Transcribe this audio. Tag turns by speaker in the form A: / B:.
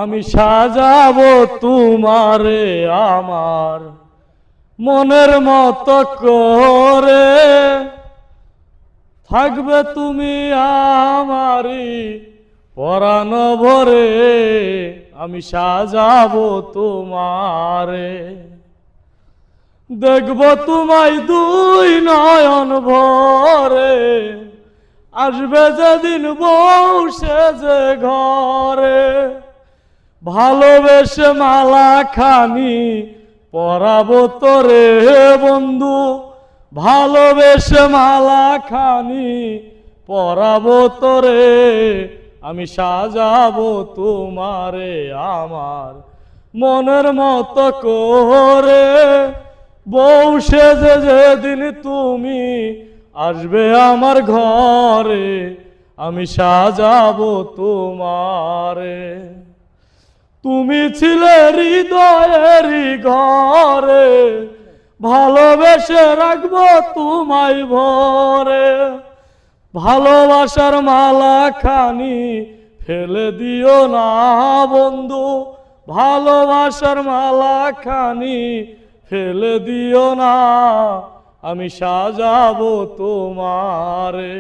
A: আমি সাজাবো তোমারে আমার মনের মতো করে, থাকবে তুমি আমারই পরাণ ভরে। আমি সাজাবো তোমারে, দেখবো তোমায় দুই নয়ন ভরে, আসবে যেদিন বউ সেজে ঘরে। ভালোবেসে মালা খানি পরাবো তোরে বন্ধু, ভালোবেসে মালা খানি পরাবো তোরে। আমি সাজাবো তোমারে আমার মনের মতো করে, বউ সেজে যেদিন তুমি আসবে আমার ঘরে। আমি সাজাবো তোমারে, তুমি ছিলে হৃদয়েরই ঘরে, ভালোবেসে রাখবো তোমায় ভরে। ভালোবাসার মালা খানি ফেলে দিও না বন্ধু, ভালোবাসার মালা খানি ফেলে দিও না। আমি সাজাবো তোমারে।